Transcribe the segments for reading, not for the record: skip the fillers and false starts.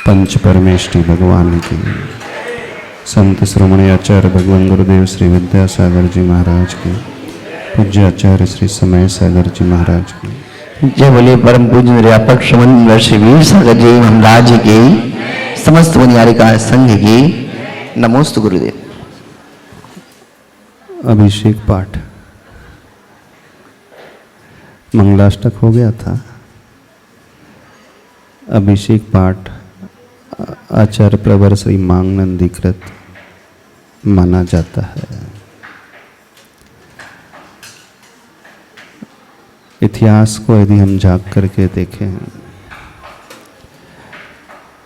पंच परमेष्टि भगवान की, संत श्रोमणी आचार्य भगवान गुरुदेव श्री विद्यासागर जी महाराज की, पूज्य आचार्य श्री समय सागर जी महाराज की। जय बोले परम पूज्य निर्यापक श्रमण श्री वीर सागर जी महाराज की, समस्त वनियारिका संघ की नमोस्तु गुरुदेव। अभिषेक पाठ मंगलाष्टक हो गया था। अभिषेक पाठ आचार्य प्रवर श्री मांगनंदीकृत माना जाता है। इतिहास को यदि हम झांक करके देखें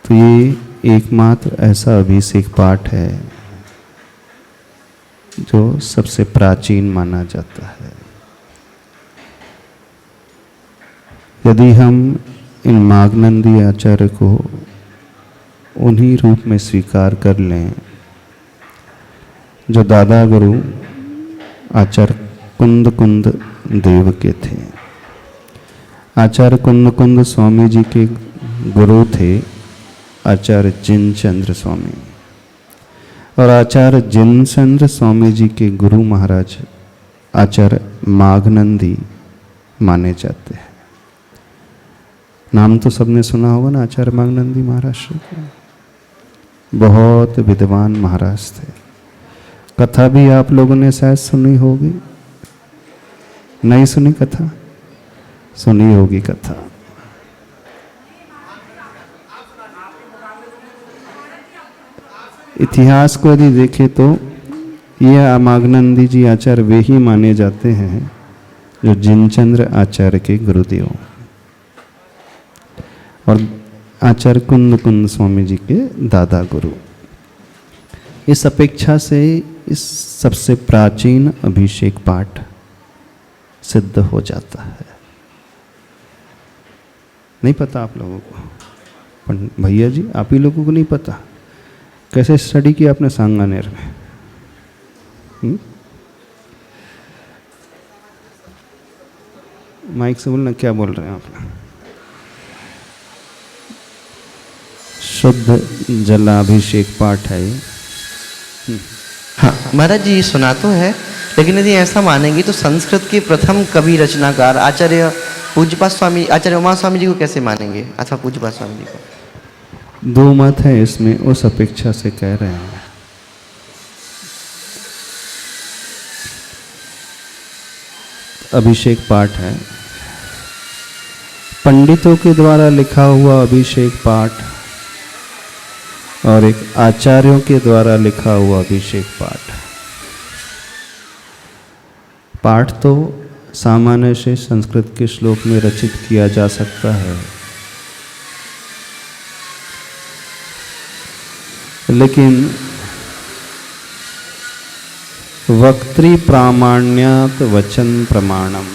तो ये एकमात्र ऐसा अभिषेक पाठ है जो सबसे प्राचीन माना जाता है। यदि हम इन मांगनंदी आचार्य को उन्हीं रूप में स्वीकार कर लें जो दादा गुरु आचार्य कुंद कुंद देव के थे। आचार्य कुंद कुंद स्वामी जी के गुरु थे आचार्य जिनचंद्र स्वामी, और आचार्य जिनचंद्र स्वामी जी के गुरु महाराज आचार्य मांगनंदी माने जाते हैं। नाम तो सबने सुना होगा ना, आचार्य मांगनंदी महाराज के बहुत विद्वान महाराज थे। कथा भी आप लोगों ने शायद सुनी होगी, नहीं सुनी कथा? सुनी होगी कथा। इतिहास को यदि देखें तो यह मांगनंदी जी आचार्य वे ही माने जाते हैं जो जिनचंद्र आचार्य के गुरुदेव और आचार्य कुंद कुंद स्वामी जी के दादा गुरु। इस अपेक्षा से इस सबसे प्राचीन अभिषेक पाठ सिद्ध हो जाता है। नहीं पता आप लोगों को? पर भैया जी आप ही लोगों को नहीं पता? कैसे स्टडी किया आपने सांगानेर में? माइक से बोलना, क्या बोल रहे हैं आप? शुद्ध जलाभिषेक पाठ है ये। हाँ महाराज जी सुना तो है, लेकिन यदि ऐसा मानेंगे तो संस्कृत के प्रथम कवि रचनाकार आचार्य पूज्यपाद स्वामी, आचार्य उमा स्वामी जी को कैसे मानेंगे अथवा पूज्यपाद स्वामी जी को? दो मत है इसमें, उस अपेक्षा से कह रहे हैं। अभिषेक पाठ है, पंडितों के द्वारा लिखा हुआ अभिषेक पाठ और एक आचार्यों के द्वारा लिखा हुआ अभिषेक पाठ। पाठ तो सामान्य से संस्कृत के श्लोक में रचित किया जा सकता है, लेकिन वक्तृ प्रामाण्यात वचन प्रमाणम,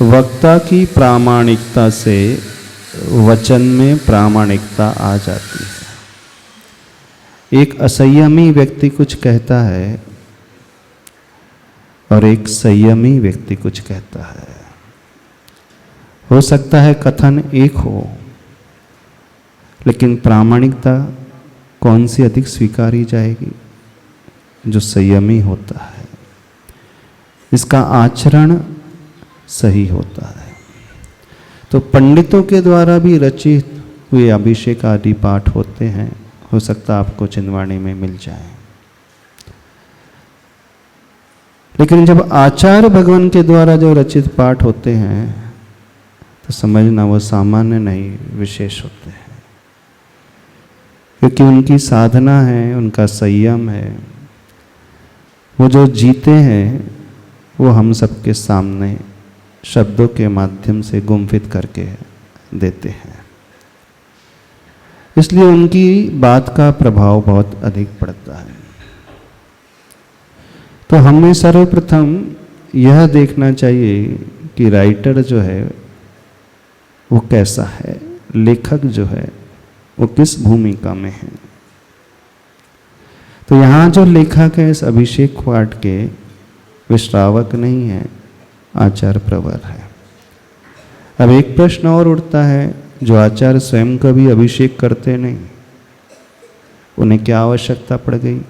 वक्ता की प्रामाणिकता से वचन में प्रामाणिकता आ जाती है। एक असंयमी व्यक्ति कुछ कहता है और एक संयमी व्यक्ति कुछ कहता है। हो सकता है कथन एक हो, लेकिन प्रामाणिकता कौन सी अधिक स्वीकारी जाएगी? जो संयमी होता है, इसका आचरण सही होता है। तो पंडितों के द्वारा भी रचित हुए अभिषेक आदि पाठ होते हैं, हो सकता आपको चिंदवाणी में मिल जाए। लेकिन जब आचार्य भगवान के द्वारा जो रचित पाठ होते हैं तो समझना वो सामान्य नहीं, विशेष होते हैं, क्योंकि उनकी साधना है, उनका संयम है। वो जो जीते हैं वो हम सबके सामने शब्दों के माध्यम से गुम्फित करके देते हैं, इसलिए उनकी बात का प्रभाव बहुत अधिक पड़ता है। तो हमें सर्वप्रथम यह देखना चाहिए कि राइटर जो है वो कैसा है, लेखक जो है वो किस भूमिका में है। तो यहाँ जो लेखक है इस अभिषेक पाठ के, वे श्रावक नहीं है, आचार्य प्रवर है। अब एक प्रश्न और उठता है, जो आचार्य स्वयं कभी अभिषेक करते नहीं, उन्हें क्या आवश्यकता पड़ गई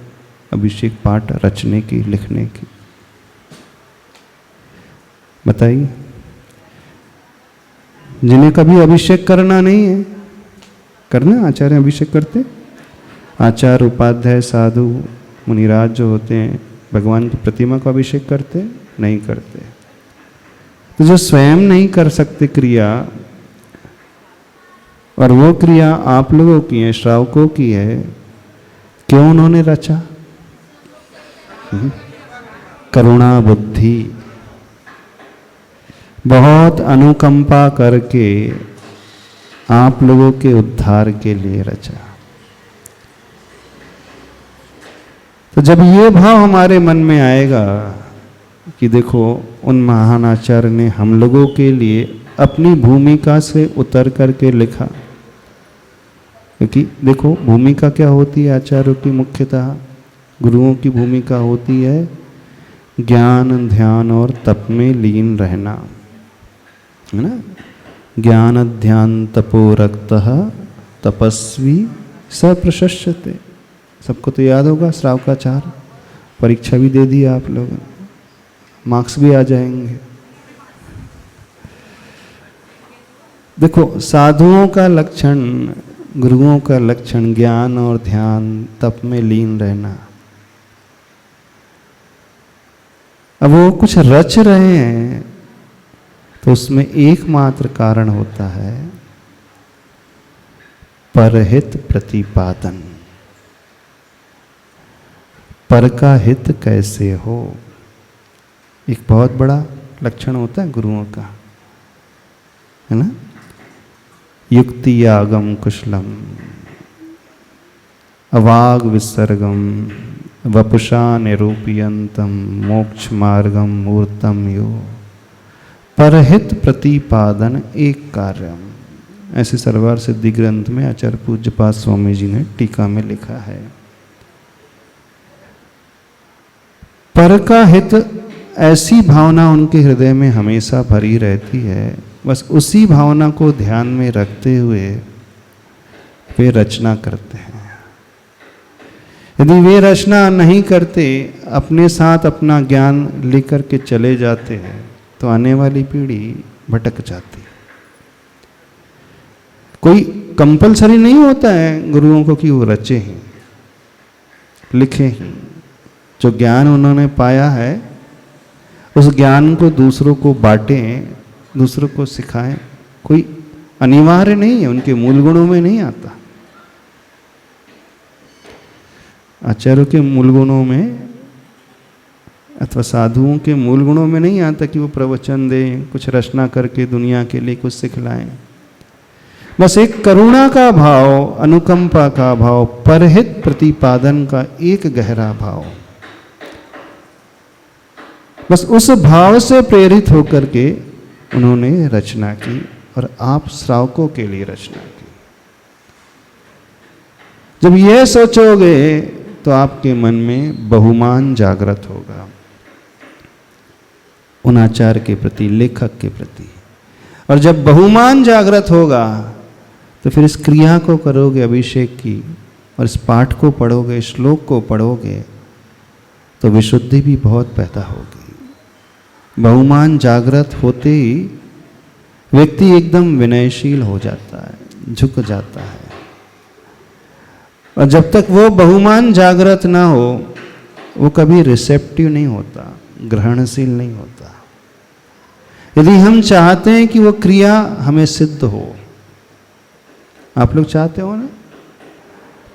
अभिषेक पाठ रचने की, लिखने की? बताइए। जिन्हें कभी अभिषेक करना नहीं है, करना आचार्य अभिषेक करते? आचार्य, उपाध्याय, साधु, मुनिराज जो होते हैं, भगवान की प्रतिमा को अभिषेक करते? नहीं करते। तो जो स्वयं नहीं कर सकते क्रिया, और वो क्रिया आप लोगों की है, श्रावकों की है, क्यों उन्होंने रचा? करुणा बुद्धि, बहुत अनुकंपा करके आप लोगों के उद्धार के लिए रचा। तो जब ये भाव हमारे मन में आएगा कि देखो उन महान आचार्य ने हम लोगों के लिए अपनी भूमिका से उतर करके लिखा, क्योंकि देखो भूमिका क्या होती है आचार्यों की, मुख्यतः गुरुओं की भूमिका होती है ज्ञान, ध्यान और तप में लीन रहना, है ना। ज्ञान ध्यान तपो रक्तः तपस्वी स प्रशस्यते। सबको तो याद होगा श्रावकाचार, परीक्षा भी दे दी आप लोगों ने, मार्क्स भी आ जाएंगे। देखो साधुओं का लक्षण, गुरुओं का लक्षण ज्ञान और ध्यान तप में लीन रहना। अब वो कुछ रच रहे हैं तो उसमें एकमात्र कारण होता है परहित प्रतिपादन। पर का हित कैसे हो, एक बहुत बड़ा लक्षण होता है गुरुओं का, है ना। युक्ति आगम कुशलम अवाग विसर्गम वपुषा निरूपयंतम मोक्ष मार्गम मूर्तम यो परहित प्रतिपादन एक कार्यम। ऐसे सरवार सिद्धि ग्रंथ में आचार्य पूज्यपाद स्वामी जी ने टीका में लिखा है। पर का हित, ऐसी भावना उनके हृदय में हमेशा भरी रहती है। बस उसी भावना को ध्यान में रखते हुए वे रचना करते हैं। यदि वे रचना नहीं करते, अपने साथ अपना ज्ञान लेकर के चले जाते हैं, तो आने वाली पीढ़ी भटक जाती। कोई कंपलसरी नहीं होता है गुरुओं को कि वो रचे ही, लिखे ही। जो ज्ञान उन्होंने पाया है उस ज्ञान को दूसरों को बांटें, दूसरों को सिखाएं। कोई अनिवार्य नहीं है, उनके मूल गुणों में नहीं आता। आचार्यों के मूल गुणों में अथवा साधुओं के मूल गुणों में नहीं आता कि वो प्रवचन दें, कुछ रचना करके दुनिया के लिए कुछ सिखलाएं। बस एक करुणा का भाव, अनुकंपा का भाव, परहित प्रतिपादन का एक गहरा भाव, बस उस भाव से प्रेरित होकर के उन्होंने रचना की और आप श्रावकों के लिए रचना की। जब यह सोचोगे तो आपके मन में बहुमान जागृत होगा उन आचार्य के प्रति, लेखक के प्रति। और जब बहुमान जागृत होगा तो फिर इस क्रिया को करोगे अभिषेक की, और इस पाठ को पढ़ोगे, श्लोक को पढ़ोगे, तो विशुद्धि भी बहुत पैदा होगी। बहुमान जागृत होते ही व्यक्ति एकदम विनयशील हो जाता है, झुक जाता है। और जब तक वो बहुमान जागृत ना हो, वो कभी रिसेप्टिव नहीं होता, ग्रहणशील नहीं होता। यदि हम चाहते हैं कि वो क्रिया हमें सिद्ध हो, आप लोग चाहते हो ना,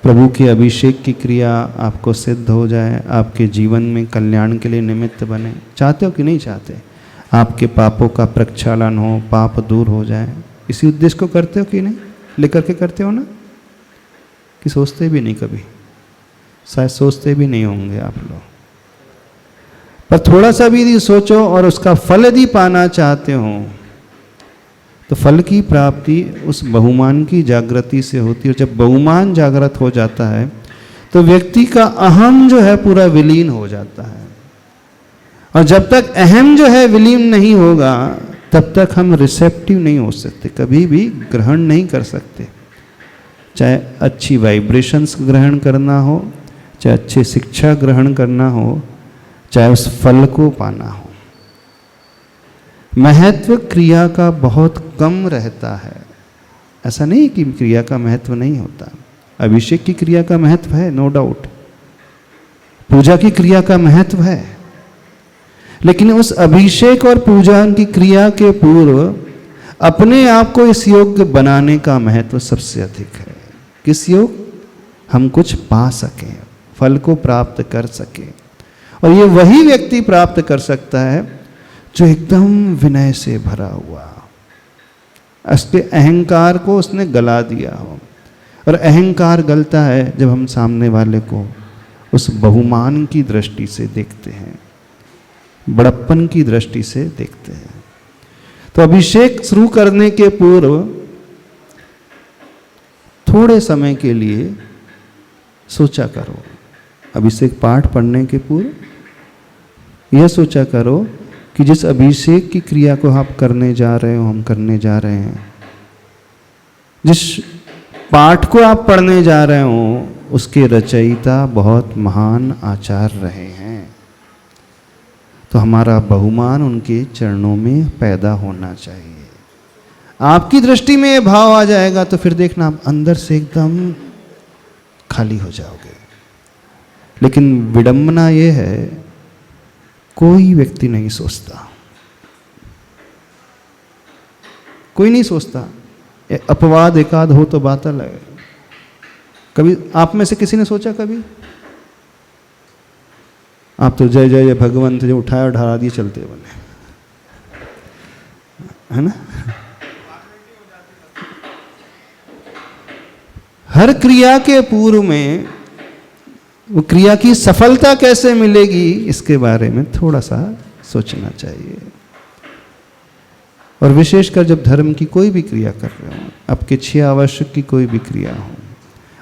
प्रभु के अभिषेक की क्रिया आपको सिद्ध हो जाए, आपके जीवन में कल्याण के लिए निमित्त बने, चाहते हो कि नहीं चाहते? आपके पापों का प्रक्षालन हो, पाप दूर हो जाए, इसी उद्देश्य को करते हो कि नहीं? लेकर के करते हो ना, कि सोचते भी नहीं कभी? शायद सोचते भी नहीं होंगे आप लोग, पर थोड़ा सा भी यदि सोचो और उसका फल यदि पाना चाहते हो, तो फल की प्राप्ति उस बहुमान की जागृति से होती है। और जब बहुमान जागृत हो जाता है तो व्यक्ति का अहम जो है पूरा विलीन हो जाता है। और जब तक अहम जो है विलीन नहीं होगा, तब तक हम रिसेप्टिव नहीं हो सकते, कभी भी ग्रहण नहीं कर सकते। चाहे अच्छी वाइब्रेशंस ग्रहण करना हो, चाहे अच्छी शिक्षा ग्रहण करना हो, चाहे उस फल को पाना हो। महत्व क्रिया का बहुत कम रहता है। ऐसा नहीं कि क्रिया का महत्व नहीं होता। अभिषेक की क्रिया का महत्व है, नो डाउट। पूजा की क्रिया का महत्व है, लेकिन उस अभिषेक और पूजा की क्रिया के पूर्व अपने आप को इस योग्य बनाने का महत्व सबसे अधिक है। किस योग? हम कुछ पा सकें, फल को प्राप्त कर सकें। और ये वही व्यक्ति प्राप्त कर सकता है जो एकदम विनय से भरा हुआ, उसके अहंकार को उसने गला दिया हो। और अहंकार गलता है जब हम सामने वाले को उस बहुमान की दृष्टि से देखते हैं, बड़प्पन की दृष्टि से देखते हैं। तो अभिषेक शुरू करने के पूर्व थोड़े समय के लिए सोचा करो। अभिषेक पाठ पढ़ने के पूर्व यह सोचा करो कि जिस अभिषेक की क्रिया को आप करने जा रहे हो, हम करने जा रहे हैं, जिस पाठ को आप पढ़ने जा रहे हो, उसके रचयिता बहुत महान आचार्य रहे हैं। तो हमारा बहुमान उनके चरणों में पैदा होना चाहिए। आपकी दृष्टि में ये भाव आ जाएगा तो फिर देखना आप अंदर से एकदम खाली हो जाओगे। लेकिन विडंबना ये है, कोई व्यक्ति नहीं सोचता, कोई नहीं सोचता। अपवाद एकाध हो तो बात अलग है। कभी आप में से किसी ने सोचा? कभी आप तो जय जय जय भगवंत जो उठाया ढाला दिए चलते बने, है ना? हर क्रिया के पूर्व में वो क्रिया की सफलता कैसे मिलेगी, इसके बारे में थोड़ा सा सोचना चाहिए। और विशेषकर जब धर्म की कोई भी क्रिया कर रहे हो, आपके 6 आवश्यक की कोई भी क्रिया हो,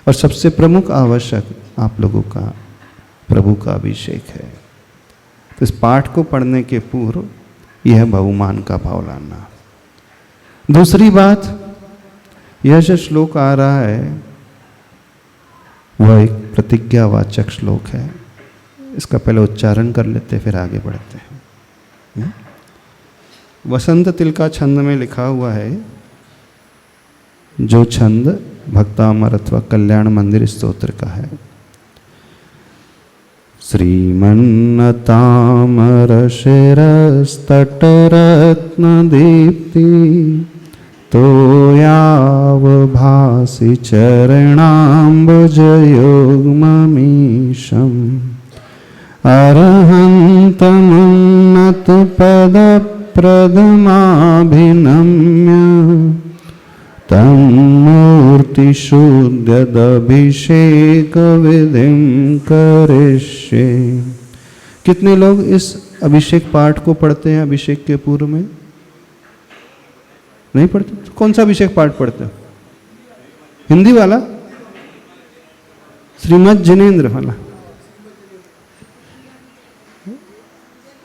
और सबसे प्रमुख आवश्यक आप लोगों का प्रभु का अभिषेक है, तो इस पाठ को पढ़ने के पूर्व यह बहुमान का भाव लाना। दूसरी बात, यह जो श्लोक आ रहा है वह एक प्रतिज्ञावाचक श्लोक है। इसका पहले उच्चारण कर लेते फिर आगे बढ़ते हैं। वसंत तिलका छंद में लिखा हुआ है, जो छंद भक्तामर अथवा कल्याण मंदिर स्तोत्र का है। श्रीमन्नतामर शिरस्तट रत्न दीप्ति तोयाव भासि चरणाम्बुजयोगममीशम् अरहन्तमुन्नत पद प्रदमाभिनम्य तन्मूर्तिशुद्ध्यदभिषेक विधिं करिष्ये। कितने लोग इस अभिषेक पाठ को पढ़ते हैं अभिषेक के पूर्व में? नहीं पढ़ते? तो कौन सा अभिषेक पाठ पढ़ते हो? हिंदी वाला? श्रीमद् जिनेन्द्र वाला?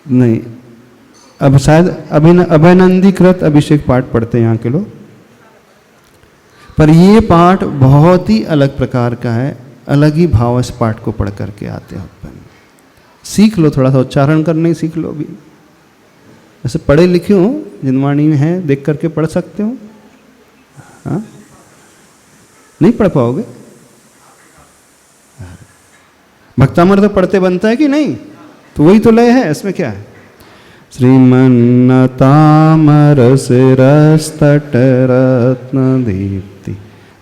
नहीं, अब शायद अभयनंदीकृत अभिषेक पाठ पढ़ते हैं यहाँ के लोग। पर ये पाठ बहुत ही अलग प्रकार का है, अलग ही भाव इस पाठ को पढ़ करके आते हैं उत्पन्न। सीख लो, थोड़ा सा उच्चारण करने सीख लो। अभी ऐसे पढ़े लिखे हो, जिनवाणी में है, देख करके पढ़ सकते हो। हाँ, नहीं पढ़ पाओगे? भक्तामर तो पढ़ते बनता है कि नहीं? तो वही तो लय है, इसमें क्या है? श्रीमन्नतामर शिरस्तट रत्न दीप्ति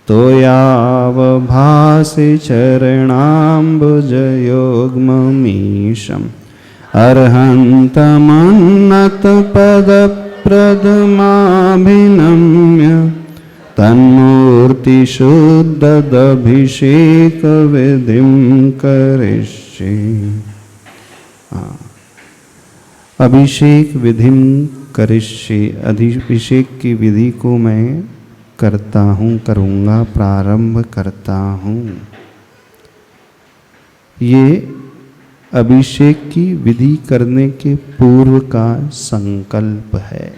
तोयाव भासि चरणाम्बुजयोगममीशम् अर्हन्तमन्नत पद प्रदमाभिनम्य तन्मूर्तिशुद्धदभिषेक विधिं करिष्ये। अभिषेक विधिं करिष्ये, अभिषेक की विधि को मैं करता हूँ, करूँगा, प्रारंभ करता हूँ। ये अभिषेक की विधि करने के पूर्व का संकल्प है।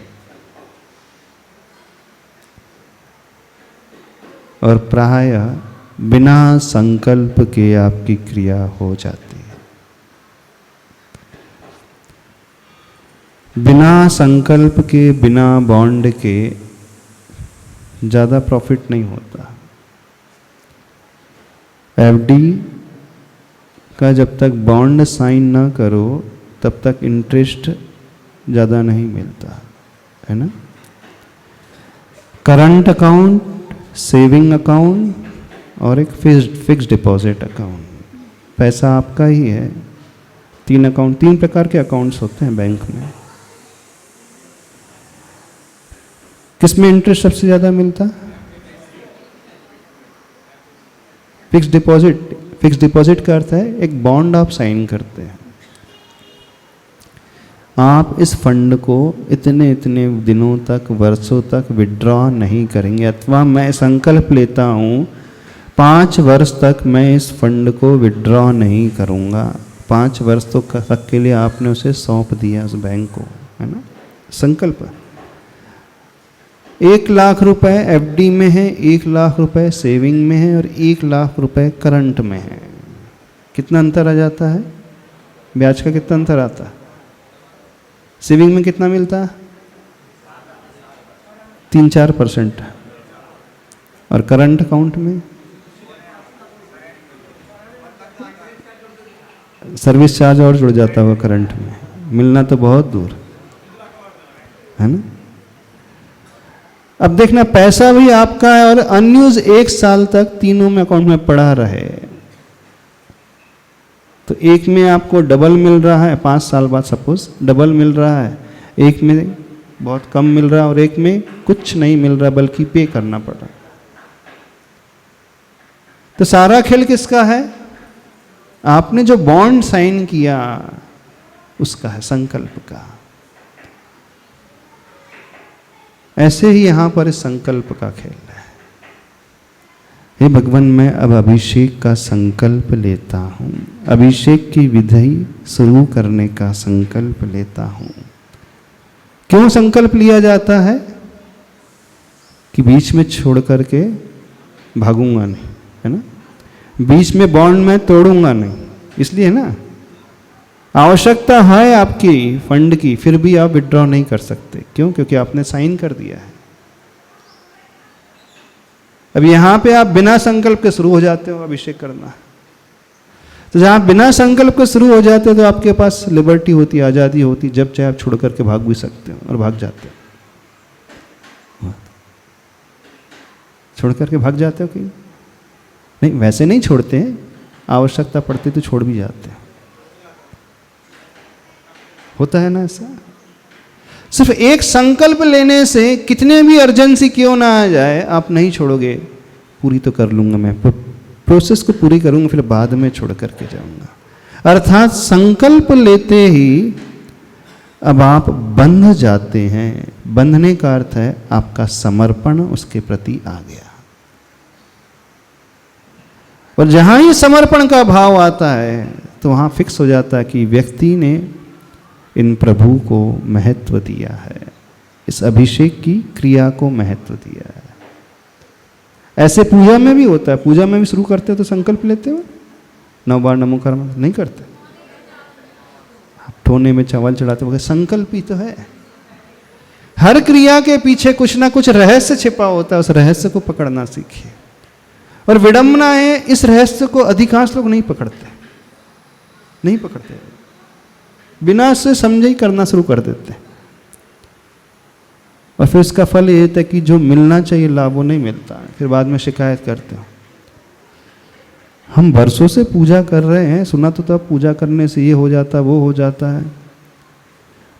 और प्रायः बिना संकल्प के आपकी क्रिया हो जाती है। बिना संकल्प के, बिना बॉन्ड के ज़्यादा प्रॉफिट नहीं होता। एफडी का जब तक बॉन्ड साइन ना करो तब तक इंटरेस्ट ज़्यादा नहीं मिलता है ना। करंट अकाउंट, सेविंग अकाउंट और एक फिक्स्ड डिपॉजिट अकाउंट, पैसा आपका ही है। 3 प्रकार के अकाउंट्स होते हैं बैंक में। किसमें इंटरेस्ट सबसे ज़्यादा मिलता? Fixed deposit. फिक्स्ड डिपॉजिट का अर्थ है एक बॉन्ड आप साइन करते हैं। आप इस फंड को इतने इतने दिनों तक, वर्षों तक विड्रॉ नहीं करेंगे, अथवा मैं संकल्प लेता हूँ 5 वर्ष तक मैं इस फंड को विड्रॉ नहीं करूँगा। 5 वर्ष तक के लिए आपने उसे सौंप दिया उस बैंक को, है ना, संकल्प। 1 लाख रुपए एफडी में है, 1 लाख रुपए सेविंग में है और 1 लाख रुपए करंट में है। कितना अंतर आ जाता है? ब्याज का कितना अंतर आता है? सेविंग में कितना मिलता है? 3-4%। और करंट अकाउंट में सर्विस चार्ज और जुड़ जाता होगा करंट में, मिलना तो बहुत दूर है ना। अब देखना, पैसा भी आपका है और अनयूज 1 साल तक तीनों में अकाउंट में पड़ा रहे तो एक में आपको डबल मिल रहा है, 5 साल बाद सपोज डबल मिल रहा है, एक में बहुत कम मिल रहा है और एक में कुछ नहीं मिल रहा बल्कि पे करना पड़ रहा। तो सारा खेल किसका है? आपने जो बॉन्ड साइन किया उसका है, संकल्प का। ऐसे ही यहां पर इस संकल्प का खेल है। हे भगवान, मैं अब अभिषेक का संकल्प लेता हूं, अभिषेक की विधि शुरू करने का संकल्प लेता हूं। क्यों संकल्प लिया जाता है? कि बीच में छोड़ करके भागूंगा नहीं, है ना, बीच में बॉन्ड में तोड़ूंगा नहीं, इसलिए ना। आवश्यकता है आपकी फंड की, फिर भी आप विड्रॉ नहीं कर सकते। क्यों? क्योंकि आपने साइन कर दिया है। अब यहां पे आप बिना संकल्प के शुरू हो जाते हो अभिषेक करना। तो जहां बिना संकल्प के शुरू हो जाते हो तो आपके पास लिबर्टी होती, आज़ादी होती, जब चाहे आप छोड़ करके भाग भी सकते हो और भाग जाते हो। छोड़ करके भाग जाते हो कि नहीं? वैसे नहीं छोड़ते हैं, आवश्यकता पड़ती तो छोड़ भी जाते हैं। होता है ना ऐसा। सिर्फ एक संकल्प लेने से कितने भी अर्जेंसी क्यों ना आ जाए, आप नहीं छोड़ोगे। पूरी तो कर लूंगा मैं, प्रोसेस को पूरी करूंगा, फिर बाद में छोड़ करके जाऊंगा। अर्थात संकल्प लेते ही अब आप बंध जाते हैं। बंधने का अर्थ है आपका समर्पण उसके प्रति आ गया। और जहां ही समर्पण का भाव आता है तो वहां फिक्स हो जाता है कि व्यक्ति ने इन प्रभु को महत्व दिया है, इस अभिषेक की क्रिया को महत्व दिया है। ऐसे पूजा में भी होता है। पूजा में भी शुरू करते हो तो संकल्प लेते हो, 9 बार नमो कर्म नहीं करते। आप ठोने में चावल चढ़ाते हो, संकल्प ही तो है। हर क्रिया के पीछे कुछ ना कुछ रहस्य छिपा होता है, उस रहस्य को पकड़ना सीखिए। और विडंबना है, इस रहस्य को अधिकांश लोग नहीं पकड़ते, नहीं पकड़ते, बिना से समझे ही करना शुरू कर देते हैं। और फिर इसका फल ये होता है कि जो मिलना चाहिए लाभ वो नहीं मिलता है, फिर बाद में शिकायत करते हो। हम वर्षों से पूजा कर रहे हैं, सुना तो तब पूजा करने से ये हो जाता वो हो जाता है।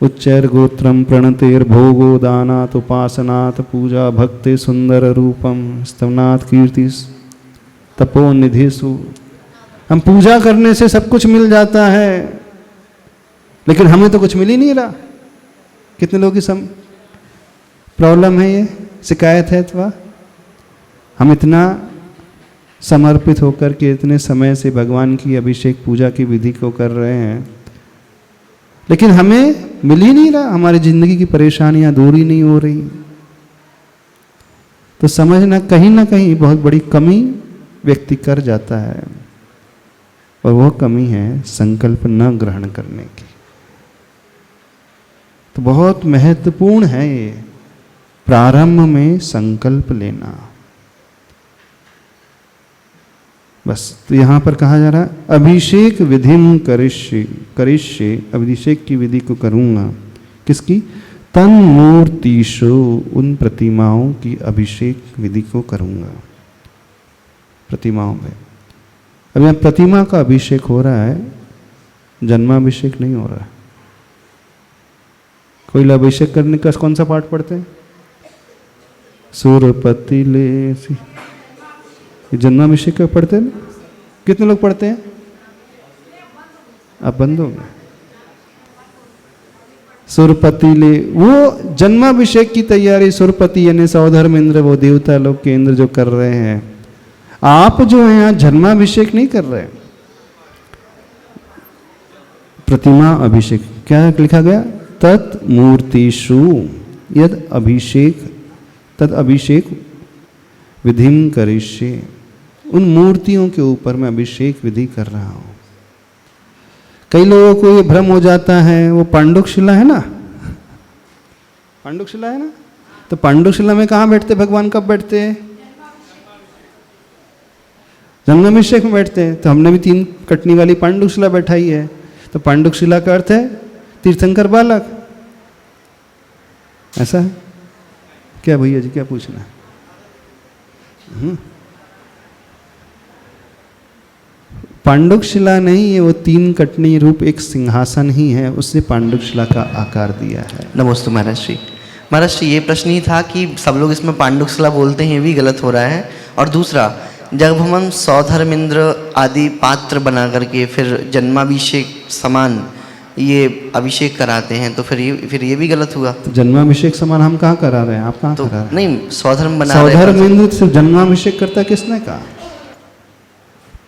उच्चैर गोत्रम प्रणतेर भोगो दानात उपासनात् पूजा भक्ति सुंदर रूपम स्तवनात् कीर्ति तपो निधिसु। हम पूजा करने से सब कुछ मिल जाता है, लेकिन हमें तो कुछ मिल ही नहीं रहा। कितने लोगों की प्रॉब्लम है, ये शिकायत है। अथवा हम इतना समर्पित होकर के इतने समय से भगवान की अभिषेक पूजा की विधि को कर रहे हैं, लेकिन हमें मिल ही नहीं रहा, हमारी जिंदगी की परेशानियां दूर ही नहीं हो रही। तो समझना कहीं ना कहीं बहुत बड़ी कमी व्यक्ति कर जाता है, और वो कमी है संकल्प न ग्रहण करने की। तो बहुत महत्वपूर्ण है ये प्रारंभ में संकल्प लेना। बस तो यहाँ पर कहा जा रहा है अभिषेक विधिम करिष्ये, करिष्ये अभिषेक की विधि को करूँगा। किसकी? तन मूर्तिषु, उन प्रतिमाओं की अभिषेक विधि को करूँगा। प्रतिमाओं में अब यहाँ प्रतिमा का अभिषेक हो रहा है, जन्माभिषेक नहीं हो रहा है। कोई अभिषेक करने का कौन सा पाठ पढ़ते हैं? सुरपति ले, ये जन्माभिषेक का पढ़ते हैं ना? कितने लोग पढ़ते हैं? अब बंद हो गए। सुरपति ले, वो जन्माभिषेक की तैयारी सुरपति यानी सौधर्म इंद्र, वो देवता लोग के इंद्र जो कर रहे हैं। आप जो है यहाँ जन्माभिषेक नहीं कर रहे, प्रतिमा अभिषेक। क्या लिखा गया? तत् मूर्तिषु यद अभिषेक, तद अभिषेक विधिम करिष्ये, उन मूर्तियों के ऊपर मैं अभिषेक विधि कर रहा हूं। कई लोगों को ये भ्रम हो जाता है, वो पांडुक शिला है ना, पांडुक शिला है ना, तो पांडुक शिला में कहाँ बैठते भगवान? कब बैठते हैं? जन्माभिषेक में बैठते हैं। तो हमने भी 3 कटनी वाली पांडुक शिला बैठाई है। तो पांडुक शिला का अर्थ है तीर्थंकर बालक, ऐसा है क्या भैया जी? क्या पूछना है? पांडुक शिला नहीं है, वो 3 कटनी रूप एक सिंहासन ही है, उससे पांडुक शिला का आकार दिया है। नमस्ते महाराज श्री। महाराज श्री, ये प्रश्न ही था कि सब लोग इसमें पांडुक शिला बोलते हैं, ये भी गलत हो रहा है। और दूसरा, जब हम सौधर्मेंद्र आदि पात्र बना करके फिर जन्माभिषेक समान ये अभिषेक कराते हैं, तो फिर ये भी गलत हुआ। तो जन्माभिषेक समान हम कहाँ करा रहे हैं? आप कहाँ करा रहे हैं? नहीं, सौधर्म बना रहे हैं। सौधर्मेंद्र सिर्फ जन्माभिषेक करता है, किसने कहा?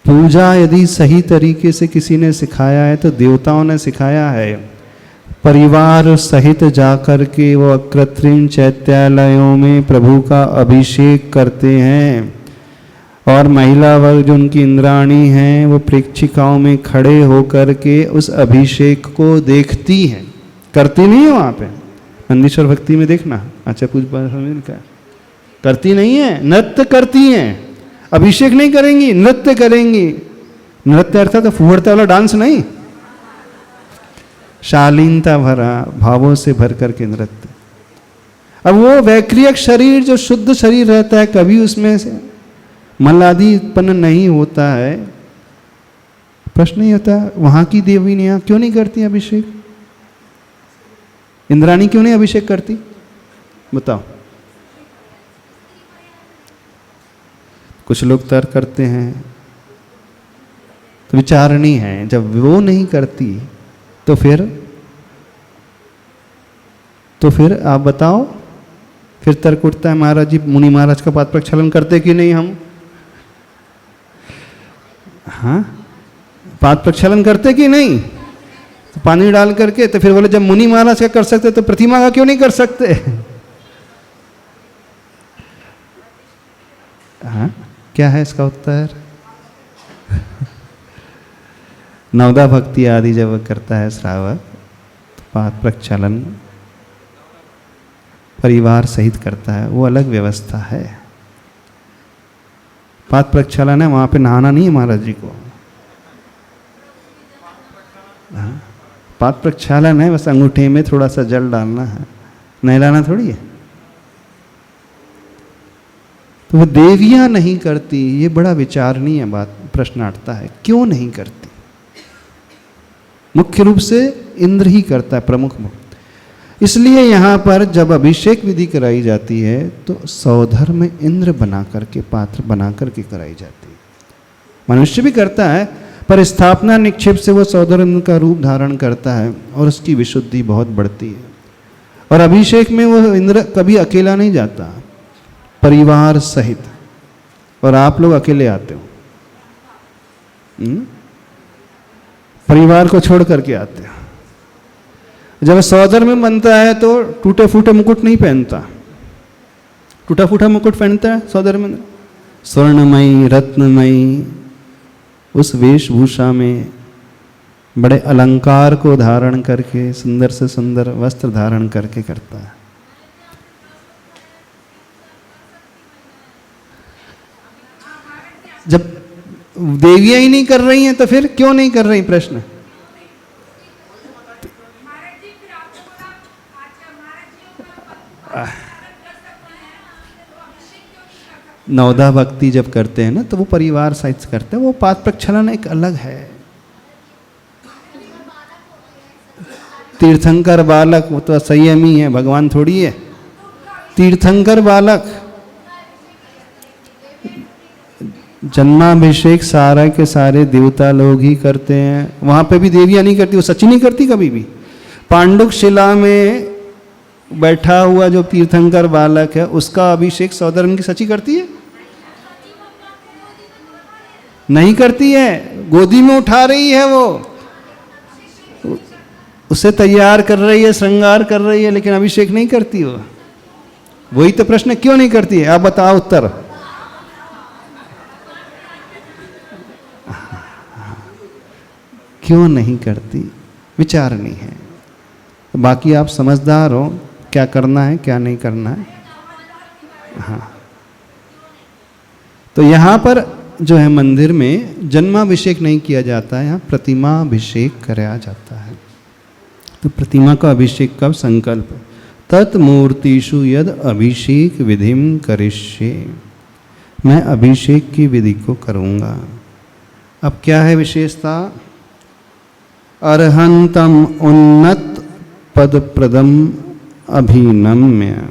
पूजा यदि सही तरीके से किसी ने सिखाया है तो देवताओं ने सिखाया है। परिवार सहित जाकर के वो कृत्रिम चैत्यालयों में प्रभु का अभिषेक करते हैं, और महिला वर्ग जो उनकी इंद्राणी हैं वो प्रेक्षिकाओं में खड़े होकर के उस अभिषेक को देखती हैं। करती नहीं है वहाँ पे, नंदीश्वर भक्ति में देखना। अच्छा कुछ का करती नहीं है, नृत्य करती हैं। अभिषेक नहीं करेंगी, नृत्य करेंगी। नृत्य अर्थात फुहड़ता वाला डांस नहीं, शालीनता भरा, भावों से भर करके नृत्य। अब वो वैक्रियक शरीर जो शुद्ध शरीर रहता है, कभी उसमें से मल आदि उत्पन्न नहीं होता है। प्रश्न नहीं होता वहां की देवी ने क्यों नहीं करती अभिषेक? इंद्राणी क्यों नहीं अभिषेक करती? बताओ। कुछ लोग तर्क करते हैं, तो विचारणी है। जब वो नहीं करती तो फिर आप बताओ, फिर तर्क उठता है महाराज जी मुनि महाराज का पाद प्रक्षालन करते कि नहीं हम? हाँ, पाद प्रक्षालन करते कि नहीं? तो पानी डाल करके, तो फिर बोले जब मुनि महाराज का कर सकते तो प्रतिमा का क्यों नहीं कर सकते? हाँ, क्या है इसका उत्तर? नवदा भक्ति आदि जब करता है श्रावक, तो पाद प्रक्षालन परिवार सहित करता है, वो अलग व्यवस्था है। पाद प्रक्षालन है, वहां पे नहाना नहीं है महाराज जी को। हाँ, पाद प्रक्षालन है, बस अंगूठे में थोड़ा सा जल डालना है, नहलाना थोड़ी है। तो वो देवियां नहीं करती, ये बड़ा विचारणीय बात, प्रश्न उठता है क्यों नहीं करती? मुख्य रूप से इंद्र ही करता है, प्रमुख। इसलिए यहाँ पर जब अभिषेक विधि कराई जाती है तो सौधर्म इंद्र बना करके, पात्र बना करके कराई जाती है। मनुष्य भी करता है, पर स्थापना निक्षेप से वो सौधर्म का रूप धारण करता है और उसकी विशुद्धि बहुत बढ़ती है। और अभिषेक में वो इंद्र कभी अकेला नहीं जाता, परिवार सहित। और आप लोग अकेले आते हो, परिवार को छोड़ करके आते हो। जब सौधर्म में बनता है तो टूटे फूटे मुकुट नहीं पहनता, टूटा फूटा मुकुट पहनता है सौधर्मेंद्र, स्वर्णमयी रत्नमयी उस वेशभूषा में बड़े अलंकार को धारण करके सुंदर से सुंदर वस्त्र धारण करके करता है। जब देवियां ही नहीं कर रही हैं तो फिर क्यों नहीं कर रही? प्रश्न। नवदा भक्ति जब करते हैं ना तो वो परिवार सहित करते हैं, वो पाद प्रक्षालन एक अलग है। तीर्थंकर बालक वो तो संयमी है, भगवान थोड़ी है। तीर्थंकर बालक जन्माभिषेक सारा के सारे देवता लोग ही करते हैं, वहां पे भी देवियां नहीं करती, वो सच्ची नहीं करती कभी भी। पांडुक शिला में बैठा हुआ जो तीर्थंकर बालक है उसका अभिषेक सौधर्म की सची करती है? नहीं करती है, गोदी में उठा रही है, वो उसे तैयार कर रही है, श्रृंगार कर रही है, लेकिन अभिषेक नहीं करती वो। वही तो प्रश्न, क्यों नहीं करती है? आप बताओ उत्तर। क्यों नहीं करती? विचारनी है। बाकी आप समझदार हो, क्या करना है क्या नहीं करना है। हाँ, तो यहाँ पर जो है मंदिर में जन्माभिषेक नहीं किया जाता है, यहाँ प्रतिमाभिषेक कराया जाता है। तो प्रतिमा का अभिषेक का संकल्प, तत्मूर्तिषु यद अभिषेक विधिम करिष्ये, मैं अभिषेक की विधि को करूँगा। अब क्या है विशेषता? अर्हंतम उन्नत पद प्रदम अभिनम्य,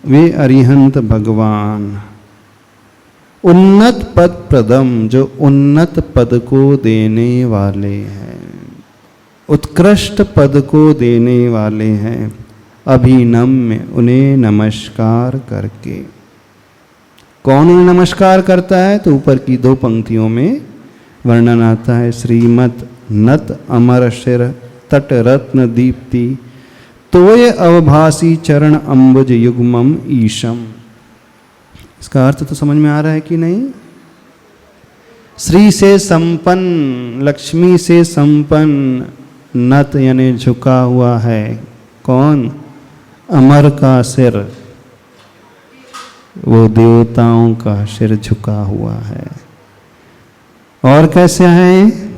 वे अरिहंत भगवान उन्नत पद प्रदम, जो उन्नत पद को देने वाले हैं, उत्कृष्ट पद को देने वाले हैं। अभिनम्य, उन्हें नमस्कार करके। कौन उन्हें नमस्कार करता है? तो ऊपर की दो पंक्तियों में वर्णन आता है। श्रीमत नत अमर शिर तट रत्न दीप्ति, तोय अवभासी चरण अम्बुज युग्मम ईशम। इसका अर्थ तो समझ में आ रहा है कि नहीं? श्री से संपन्न, लक्ष्मी से संपन्न, नत यानी झुका हुआ है। कौन? अमर का सिर, वो देवताओं का सिर झुका हुआ है। और कैसे है?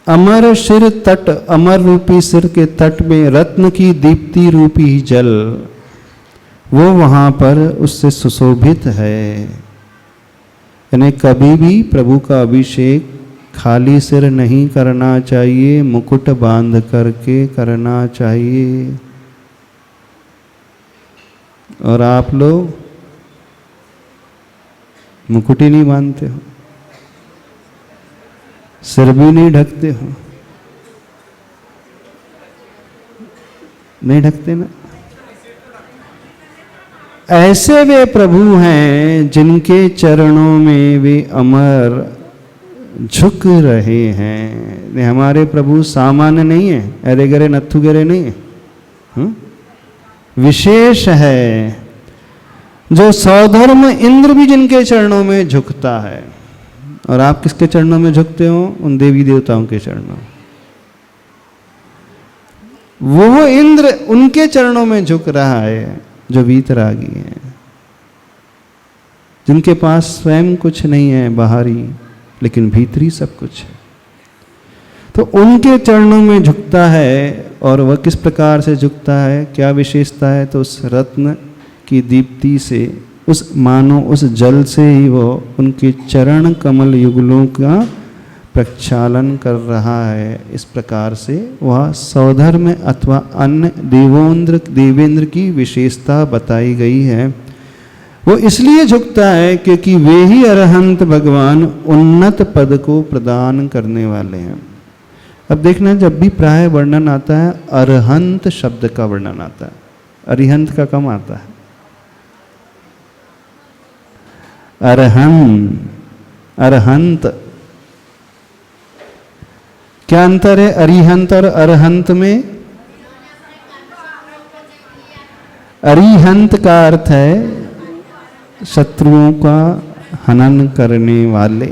अमर सिर तट, अमर रूपी सिर के तट में रत्न की दीप्ति रूपी जल, वो वहाँ पर उससे सुशोभित है। यानी कभी भी प्रभु का अभिषेक खाली सिर नहीं करना चाहिए, मुकुट बांध करके करना चाहिए। और आप लोग मुकुट ही नहीं बांधते हो, सिर भी नहीं ढकते हो, नहीं ढकते ना। ऐसे वे प्रभु हैं जिनके चरणों में वे अमर झुक रहे हैं। हमारे प्रभु सामान्य नहीं है, अरे गरे नत्थु गरे नहीं है, विशेष है। जो सौधर्म इंद्र भी जिनके चरणों में झुकता है। और आप किसके चरणों में झुकते हो? उन देवी देवताओं के चरणों। वो इंद्र उनके चरणों में झुक रहा है जो वीतरागी है, जिनके पास स्वयं कुछ नहीं है बाहरी, लेकिन भीतरी सब कुछ है। तो उनके चरणों में झुकता है। और वह किस प्रकार से झुकता है, क्या विशेषता है? तो उस रत्न की दीप्ति से, उस मानो उस जल से ही वो उनके चरण कमल युगलों का प्रक्षालन कर रहा है। इस प्रकार से वह सौधर्म अथवा अन्य देवेंद्र की विशेषता बताई गई है। वो इसलिए झुकता है क्योंकि वे ही अरहंत भगवान उन्नत पद को प्रदान करने वाले हैं। अब देखना, जब भी प्राय वर्णन आता है अरहंत शब्द का वर्णन आता है, अरिहंत का कम आता है। अरहंत, क्या अंतर है अरिहंत और अरहंत में? अरिहंत का अर्थ है शत्रुओं का हनन करने वाले,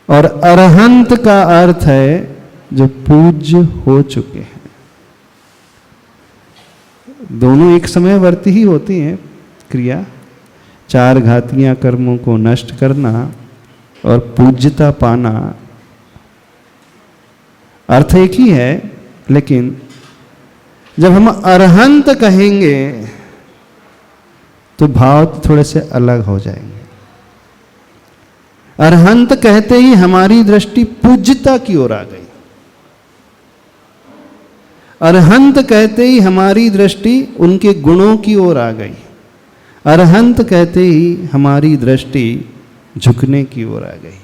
और अरहंत का अर्थ है जो पूज्य हो चुके हैं। दोनों एक समयवर्ती ही होती हैं क्रिया, चार घातियां कर्मों को नष्ट करना और पूज्यता पाना, अर्थ एक ही है, लेकिन जब हम अरहंत कहेंगे तो भाव थोड़े से अलग हो जाएंगे। अरहंत कहते ही हमारी दृष्टि पूज्यता की ओर आ गई, अरहंत कहते ही हमारी दृष्टि उनके गुणों की ओर आ गई, अरहंत कहते ही हमारी दृष्टि झुकने की ओर आ गई।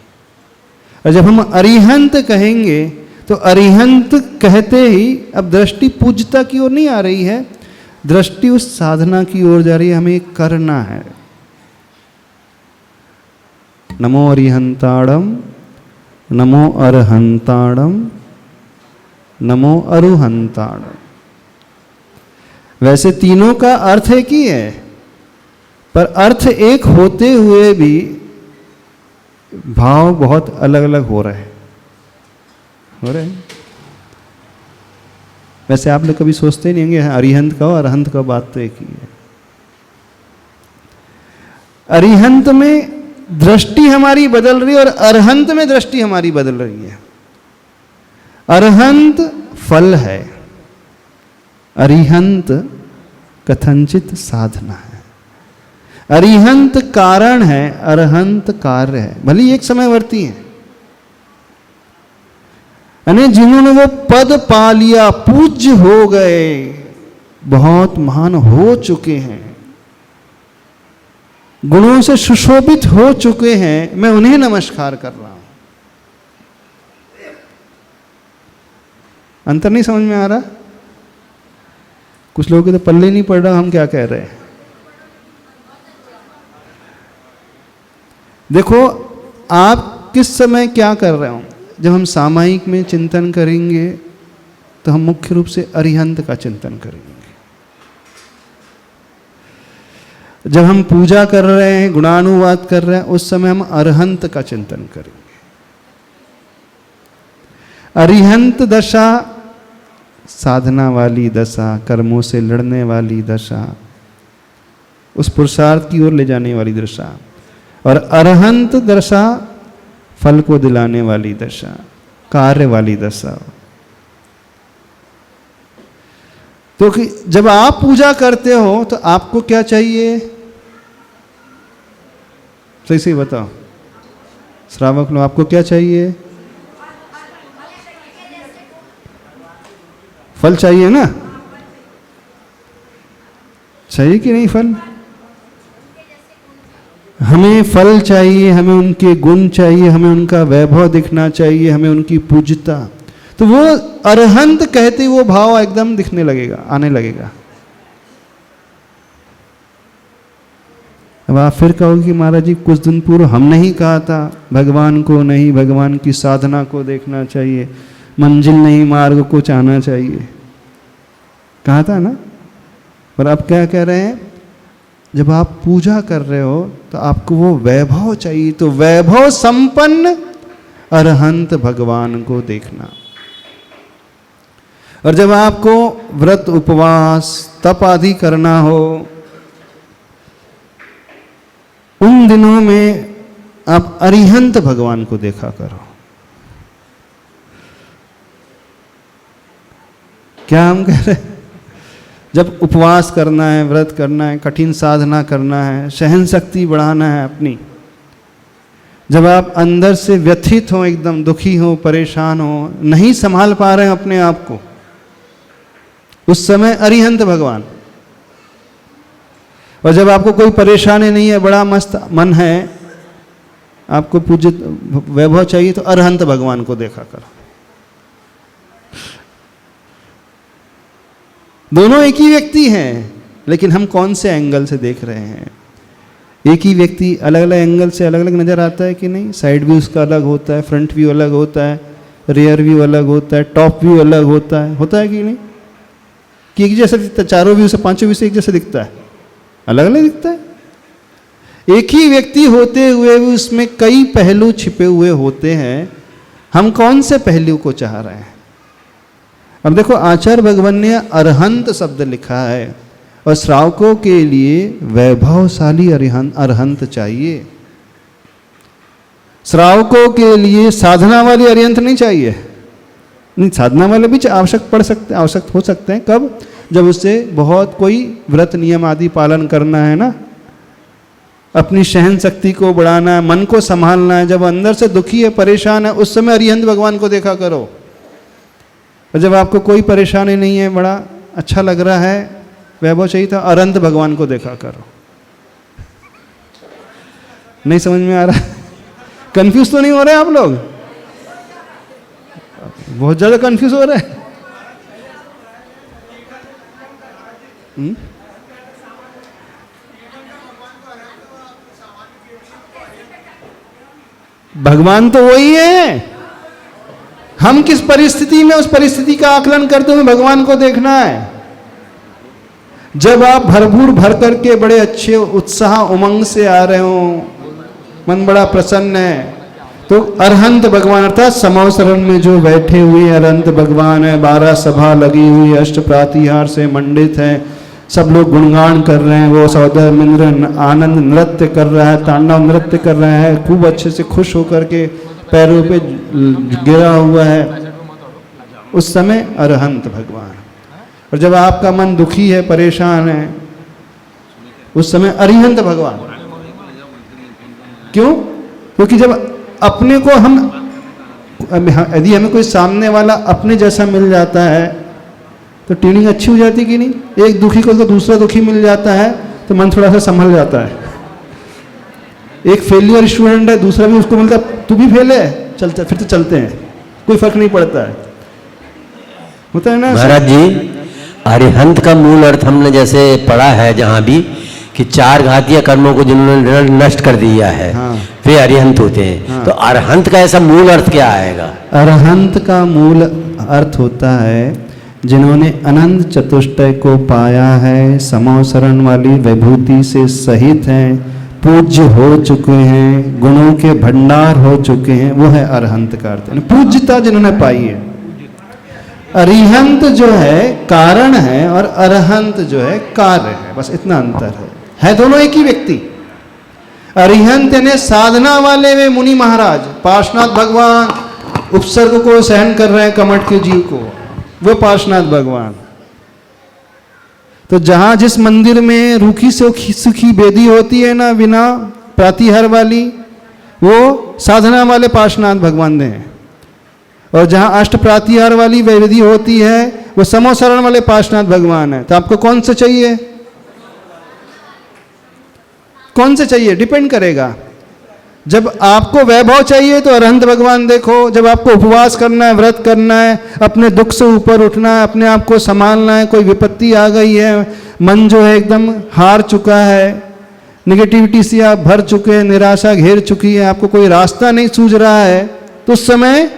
और जब हम अरिहंत कहेंगे तो अरिहंत कहते ही अब दृष्टि पूज्यता की ओर नहीं आ रही है, दृष्टि उस साधना की ओर जा रही है, हमें करना है। नमो अरिहंताड़म, नमो अरहंताड़म, नमो अरुहंताड़म। वैसे तीनों का अर्थ एक ही है, पर अर्थ एक होते हुए भी भाव बहुत अलग अलग हो रहे हैं। वैसे आप लोग कभी सोचते नहीं होंगे अरिहंत का और अरहंत का, बात तो एक ही है। अरिहंत में दृष्टि हमारी बदल रही है और अरहंत में दृष्टि हमारी बदल रही है। अरहंत फल है, अरिहंत कथनचित साधना है। अरिहंत कारण है, अरहंत कार्य है, भले ही एक समयवर्ती है। यानी जिन्होंने वो पद पा लिया, पूज्य हो गए, बहुत महान हो चुके हैं, गुणों से सुशोभित हो चुके हैं, मैं उन्हें नमस्कार कर रहा हूं। अंतर नहीं समझ में आ रहा? कुछ लोगों के तो पल्ले नहीं पड़ रहा हम क्या कह रहे हैं। देखो आप किस समय क्या कर रहे हो। जब हम सामायिक में चिंतन करेंगे तो हम मुख्य रूप से अरिहंत का चिंतन करेंगे। जब हम पूजा कर रहे हैं, गुणानुवाद कर रहे हैं, उस समय हम अरहंत का चिंतन करेंगे। अरिहंत दशा साधना वाली दशा, कर्मों से लड़ने वाली दशा, उस पुरुषार्थ की ओर ले जाने वाली दशा, और अरहंत दशा फल को दिलाने वाली दशा, कार्य वाली दशा। तो कि जब आप पूजा करते हो तो आपको क्या चाहिए? सही से बताओ श्रावक लोग, आपको क्या चाहिए? फल चाहिए ना? चाहिए कि नहीं फल? हमें फल चाहिए, हमें उनके गुण चाहिए, हमें उनका वैभव दिखना चाहिए, हमें उनकी पूज्यता। तो वो अरहंत कहते वो भाव एकदम दिखने लगेगा, आने लगेगा। अब आप फिर कहोगे कि महाराज जी कुछ दिन पूर्व हमने ही कहा था भगवान को नहीं, भगवान की साधना को देखना चाहिए, मंजिल नहीं मार्ग को चाहना चाहिए, कहा था ना। पर अब क्या कह रहे हैं? जब आप पूजा कर रहे हो तो आपको वो वैभव चाहिए, तो वैभव संपन्न अरहंत भगवान को देखना। और जब आपको व्रत उपवास तप आदि करना हो, उन दिनों में आप अरिहंत भगवान को देखा करो। क्या हम कह रहे हैं? जब उपवास करना है, व्रत करना है, कठिन साधना करना है, सहन शक्ति बढ़ाना है अपनी, जब आप अंदर से व्यथित हो, एकदम दुखी हो, परेशान हो, नहीं संभाल पा रहे हैं अपने आप को, उस समय अरिहंत भगवान। और जब आपको कोई परेशानी नहीं है, बड़ा मस्त मन है, आपको पूज्य वैभव चाहिए, तो अरहंत भगवान को देखा करो। दोनों एक ही व्यक्ति हैं, लेकिन हम कौन से एंगल से देख रहे हैं। एक ही व्यक्ति अलग अलग एंगल से अलग अलग नजर आता है कि नहीं। साइड व्यू उसका अलग होता है, फ्रंट व्यू अलग होता है, रियर व्यू अलग होता है, टॉप व्यू अलग होता है कि नहीं? कि एक जैसा दिखता है? चारों व्यू से, पांचों व्यू से एक जैसा दिखता है? अलग अलग दिखता है। एक ही व्यक्ति होते हुए भी उसमें कई पहलू छिपे हुए होते हैं। हम कौन से पहलू को चाह रहे हैं? अब देखो, आचार्य भगवान ने अरहंत शब्द लिखा है और श्रावकों के लिए वैभवशाली अरहंत चाहिए। श्रावकों के लिए साधना वाली अरहंत नहीं चाहिए। नहीं, साधना वाले भी आवश्यक हो सकते हैं। कब? जब उससे बहुत कोई व्रत नियम आदि पालन करना है ना, अपनी सहन शक्ति को बढ़ाना है, मन को संभालना है। जब अंदर से दुखी है, परेशान है, उस समय अरिहंत भगवान को देखा करो। और जब आपको कोई परेशानी नहीं है, बड़ा अच्छा लग रहा है, वैभव चाहिए, था अरहंत भगवान को देखा करो। नहीं समझ में आ रहा? कंफ्यूज तो नहीं हो रहे आप लोग? बहुत ज्यादा कंफ्यूज हो रहे हैं। भगवान तो वही है। हम किस परिस्थिति में, उस परिस्थिति का आकलन करते हुए भगवान को देखना है। जब आप भरपूर भर करके बड़े अच्छे उत्साह उमंग से आ रहे हो, मन बड़ा प्रसन्न है, तो अरहंत भगवान अर्थात समव शरण में जो बैठे हुए अरहंत भगवान है, 12 सभा लगी हुई, अष्ट प्रातिहार से मंडित है, सब लोग गुणगान कर रहे हैं। वो सौदर मिंद्र आनंद नृत्य कर रहा है, तांडव नृत्य कर रहा है, खूब अच्छे से खुश होकर के पैरों पे गिरा हुआ है। उस समय अरहंत भगवान। और जब आपका मन दुखी है, परेशान है, उस समय अरिहंत भगवान। क्यों? क्योंकि जब अपने को हम, यदि हमें कोई सामने वाला अपने जैसा मिल जाता है तो ट्यूनिंग अच्छी हो जाती कि नहीं? एक दुखी को तो दूसरा दुखी मिल जाता है तो मन थोड़ा सा संभल जाता है। एक फेलियर स्टूडेंट है, दूसरा भी उसको मिलता है, तू भी फेल है, चलता, फिर तो चलते हैं, कोई फर्क नहीं पड़ता है। होता है ना महाराज जी? अरिहंत का मूल अर्थ हमने जैसे पढ़ा है जहां भी, कि 4 घातीय कर्मों को जिन्होंने नष्ट कर दिया है, हाँ। वे अरिहंत होते हैं। हाँ। तो अरहंत का ऐसा मूल अर्थ क्या आएगा? अरहंत का मूल अर्थ होता है जिन्होंने अनंत चतुष्टय को पाया है, समव शरण वाली विभूति से सहित हैं, पूज्य हो चुके हैं, गुणों के भंडार हो चुके हैं, वो है अरहंत का अर्थ। पूज्यता जिन्होंने पाई है। अरिहंत जो है कारण है और अरहंत जो है कार्य है, बस इतना अंतर है दोनों एक ही व्यक्ति। अरिहंत यानी साधना वाले वे मुनि महाराज, पार्श्वनाथ भगवान उपसर्ग को सहन कर रहे हैं कमठ के जीव को, वो पार्श्वनाथ भगवान। तो जहां जिस मंदिर में रूखी से सुखी बेदी होती है ना, बिना प्रातिहार वाली, वो साधना वाले पार्श्वनाथ भगवान हैं। और जहां अष्ट प्रातिहार वाली वेदी होती है, वो समव शरण वाले पार्श्वनाथ भगवान है। तो आपको कौन से चाहिए? कौन से चाहिए? डिपेंड करेगा। जब आपको वैभव चाहिए तो अरहंत भगवान देखो। जब आपको उपवास करना है, व्रत करना है, अपने दुख से ऊपर उठना है, अपने आप को संभालना है, कोई विपत्ति आ गई है, मन जो है एकदम हार चुका है, निगेटिविटी से आप भर चुके हैं, निराशा घेर चुकी है, आपको कोई रास्ता नहीं सूझ रहा है, तो उस समय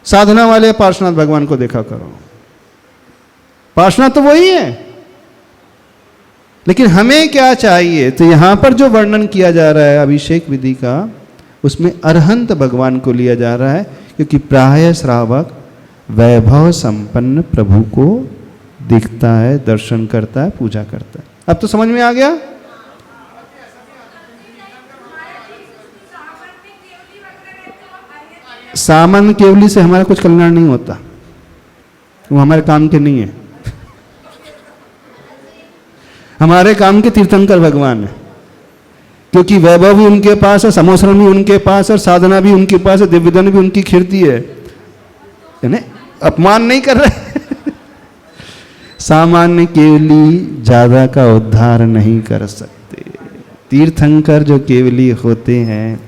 साधना वाले पार्श्वनाथ भगवान को देखा करो। पार्श्वनाथ तो वही है। लेकिन हमें क्या चाहिए? तो यहां पर जो वर्णन किया जा रहा है अभिषेक विधि का, उसमें अरहंत भगवान को लिया जा रहा है, क्योंकि प्राय श्रावक वैभव संपन्न प्रभु को दिखता है, दर्शन करता है, पूजा करता है। अब तो समझ में आ गया? सामान्य केवली से हमारा कुछ कल्याण नहीं होता, वो हमारे काम के नहीं है। हमारे काम के तीर्थंकर भगवान है, क्योंकि वैभव भी उनके पास है, समोसरण भी उनके पास है, और साधना भी उनके पास है, दिव्यधन भी उनकी कीर्ति है। यानी अपमान नहीं कर रहे। सामान्य केवली ज्यादा का उद्धार नहीं कर सकते। तीर्थंकर जो केवली होते हैं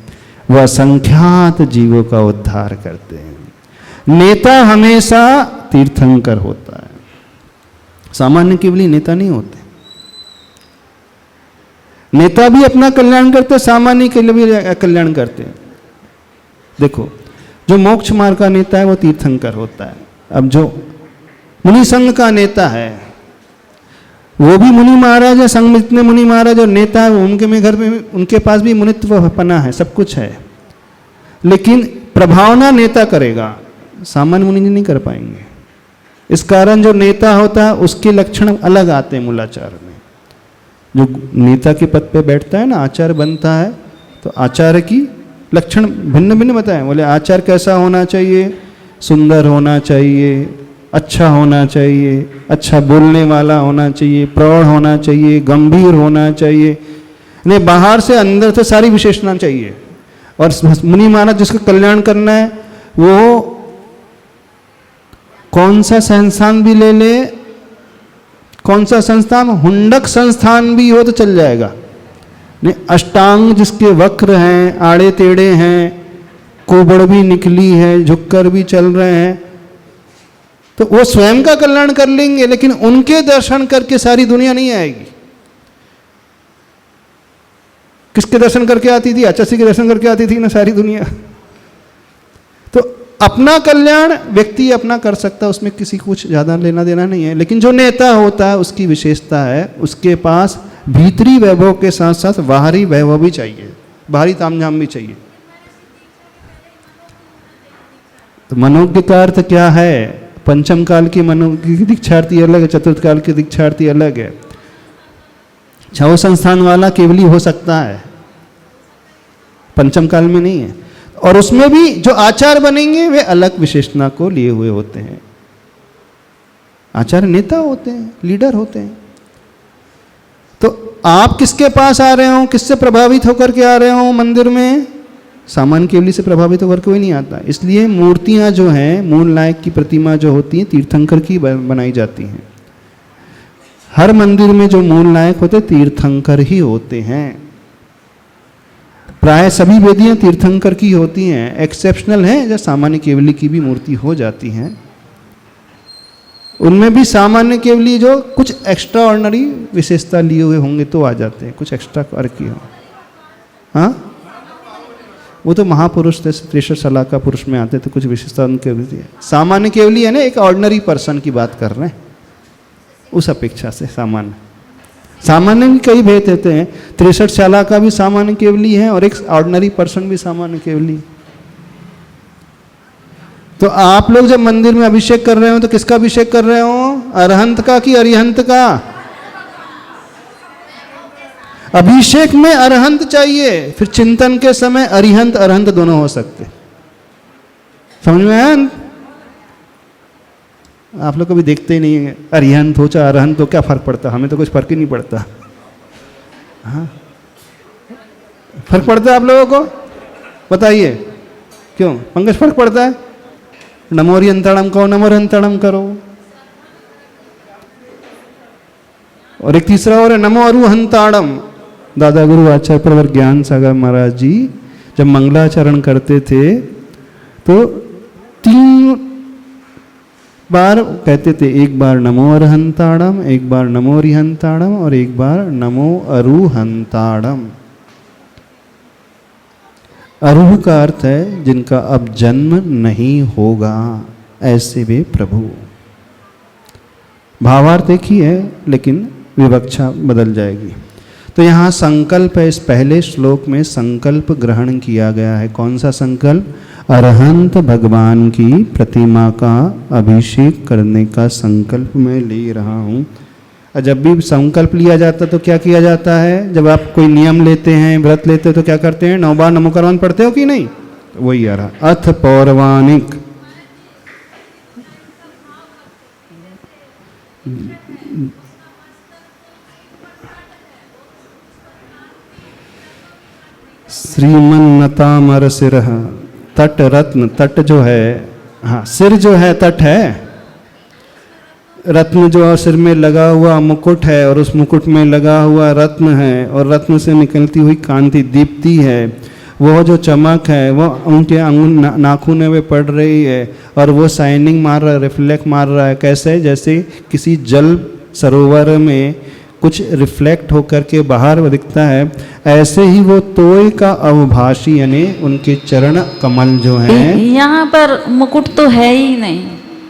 वह असंख्यात जीवों का उद्धार करते हैं। नेता हमेशा तीर्थंकर होता है, सामान्य केवली नेता नहीं होते। नेता भी अपना कल्याण करते, सामान्य के लिए भी कल्याण करते हैं। देखो, जो मोक्ष मार्ग का नेता है वो तीर्थंकर होता है। अब जो मुनि संघ का नेता है वो भी मुनि महाराज है, संग में जितने मुनि महाराज और नेता है उनके में घर में उनके पास भी मुनित्व पना है, सब कुछ है, लेकिन प्रभावना नेता करेगा, सामान्य मुनि जी नहीं कर पाएंगे। इस कारण जो नेता होता है उसके लक्षण अलग आते हैं मूलाचार में। जो नेता के पद पे बैठता है ना, आचार्य बनता है, तो आचार्य की लक्षण भिन्न भिन्न बताएं। बोले आचार्य कैसा होना चाहिए, सुंदर होना चाहिए, अच्छा होना चाहिए, अच्छा बोलने वाला होना चाहिए, प्रौढ़ होना चाहिए, गंभीर होना चाहिए, नहीं बाहर से अंदर से सारी विशेषणा चाहिए। और मुनि महाराज जिसका कल्याण करना है वो कौन सा संस्थान भी ले ले, कौन सा संस्थान, हुंडक संस्थान भी हो तो चल जाएगा, नहीं अष्टांग जिसके वक्र हैं, आड़े टेढ़े हैं, कोबड़ भी निकली है, झुककर भी चल रहे हैं, तो वो स्वयं का कल्याण कर लेंगे, लेकिन उनके दर्शन करके सारी दुनिया नहीं आएगी। किसके दर्शन करके आती थी, आचार्य के दर्शन करके आती थी ना सारी दुनिया। तो अपना कल्याण व्यक्ति अपना कर सकता है, उसमें किसी कुछ ज़्यादा लेना देना नहीं है, लेकिन जो नेता होता है उसकी विशेषता है, उसके पास भीतरी वैभव के साथ साथ बाहरी वैभव भी चाहिए, बाहरी तामझाम भी चाहिए। तो मनोज्ञ का अर्थ क्या है, पंचम काल की मनोज्ञ की दीक्षार्थी अलग है, चतुर्थ काल की दीक्षार्थी अलग है। छह संस्थान वाला केवली हो सकता है, पंचम काल में नहीं है। और उसमें भी जो आचार्य बनेंगे वे अलग विशेषणा को लिए हुए होते हैं। आचार्य नेता होते हैं, लीडर होते हैं। तो आप किसके पास आ रहे हो, किससे प्रभावित होकर के आ रहे हो मंदिर में, सामान्य केवली से प्रभावित होकर कोई नहीं आता। इसलिए मूर्तियां जो हैं, मूल नायक की प्रतिमा जो होती है तीर्थंकर की बनाई जाती हैं। हर मंदिर में जो मूल नायक होते तीर्थंकर ही होते हैं। प्राय सभी वेदियां तीर्थंकर की होती हैं, एक्सेप्शनल हैं जब सामान्य केवली की भी मूर्ति हो जाती हैं। उनमें भी सामान्य केवली जो कुछ एक्स्ट्रा ऑर्डिनरी विशेषता लिए हुए होंगे तो आ जाते हैं, कुछ एक्स्ट्रा करके हो। हाँ, वो तो महापुरुष थे, 63 साल का पुरुष में आते थे, कुछ विशेषता उनके होती है। सामान्य केवली है ना, एक ऑर्डिनरी पर्सन की बात कर रहे हैं, उस अपेक्षा से सामान्य भी कई भेद होते हैं। 63 साल का भी सामान्य केवली है और एक ऑर्डिनरी पर्सन भी सामान्य केवली। तो आप लोग जब मंदिर में अभिषेक कर रहे हो तो किसका अभिषेक कर रहे हो, अरहंत का कि अरिहंत का? अभिषेक में अरहंत चाहिए, फिर चिंतन के समय अरिहंत अरहंत दोनों हो सकते। समझ में आया? आप लोग कभी देखते ही नहीं है, अरिहंत हो चाहे अरहंत हो, क्या फर्क पड़ता, हमें तो कुछ फर्क ही नहीं पड़ता। हाँ, फर्क पड़ता है आप लोगों को? बताइए क्यों पंकज, फर्क पड़ता है? नमोरियंतणम कहो, नमोरियंतणम करो। और एक तीसरा और है नमो अरुहंताड़म। दादा गुरु आचार्य प्रवर ज्ञान सागर महाराज जी जब मंगलाचरण करते थे तो 3 बार कहते थे, एक बार नमो अरहंताड़म, एक बार नमो रिहंताड़म और एक बार नमो अरुहंताड़म। अरुह का अर्थ है जिनका अब जन्म नहीं होगा, ऐसे वे प्रभु। भावार्थ एक ही है लेकिन विवक्षा बदल जाएगी। तो यहाँ संकल्प है, इस पहले श्लोक में संकल्प ग्रहण किया गया है। कौन सा संकल्प? अरहंत भगवान की प्रतिमा का अभिषेक करने का संकल्प मैं ले रहा हूँ। और जब भी संकल्प लिया जाता तो क्या किया जाता है? जब आप कोई नियम लेते हैं, व्रत लेते हो तो क्या करते हैं? 9 बार नमोकरण पढ़ते हो कि नहीं? तो वही आ रहा अथ पौर्वाणिक। श्रीमन्नतामर सिर तट रत्न, तट जो है, हाँ सिर जो है तट है, रत्न जो सिर में लगा हुआ मुकुट है और उस मुकुट में लगा हुआ रत्न है और रत्न से निकलती हुई कांति दीप्ति है, वो जो चमक है वो उनके नाखून में पड़ रही है और वो शाइनिंग मार रहा है, रिफ्लेक्ट मार रहा है। कैसे? जैसे किसी जल सरोवर में कुछ रिफ्लेक्ट होकर के बाहर दिखता है, ऐसे ही वो तोय का अवभाषी यानी उनके चरण कमल जो हैं। यहाँ पर मुकुट तो है ही नहीं,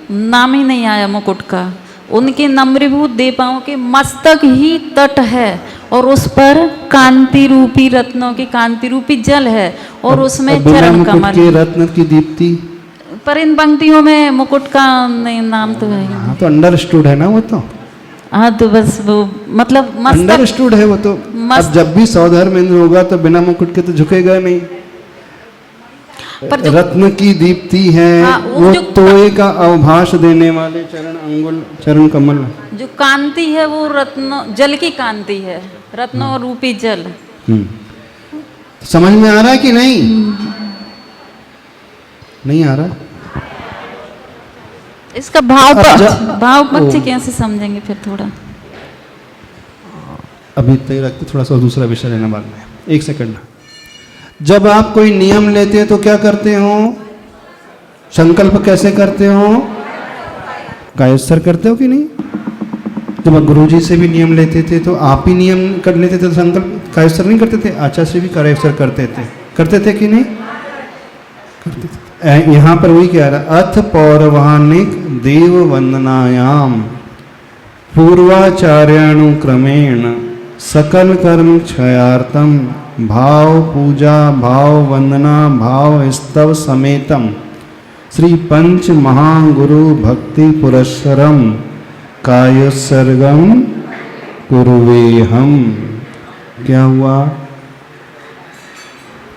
नाम ही नहीं आया मुकुट का। उनके नम्रभूत देवताओं के मस्तक ही तट है और उस पर कांति रूपी रत्नों की कांति रूपी जल है और उसमें बिना चरण मुकुट कमल के है। रत्न की दीप्ति। पर इन पंक्तियों में मुकुट का नहीं, नाम तो है ही। हाँ तो अंडरस्टूड है ना वो तो, हाँ तो बस वो मतलब मस्तक अंडरस्टूड है वो तो। मस्त- अब जब भी सौधर्म इंद्र होगा तो बिना मुकुट के तो झुकेगा नहीं। पर जो रत्न की दीप्ति है, हाँ, वो जो तोय का अवभाष देने वाले चरण अंगुल चरण कमल। जो कांति है वो रत्न जल की कांति है, रत्नों रूपी जल। समझ में आ रहा है कि नहीं? नहीं आ रहा? इसका भाव अब भाव पक्ष कैसे समझेंगे फिर थोड़ा। अभी तक रखते, थोड़ा सा दूसरा विषय लेना बाद में। एक सेकंड। जब आप कोई नियम लेते हैं तो क्या करते हो? संकल्प कैसे करते हो? कायस्तर करते हो कि नहीं? जब आप गुरुजी से भी नियम लेते थे तो आप ही नियम कर लेते थे, तो संकल्प कायस्तर नहीं करते थे? आचार्य से भी कायस्तर करते थे कि नहीं? करते थे। यहाँ पर वही कह रहा, अथ पौरवानिक देव वंदनायाम पूर्वाचार्यानुक्रमेण सकल कर्म क्षयार्थम भाव पूजा भाव वंदना भाव स्तव समेतम श्री पंच महागुरु भक्ति पुरस्सरम कायोत्सर्गम कुरुवेहम। क्या हुआ?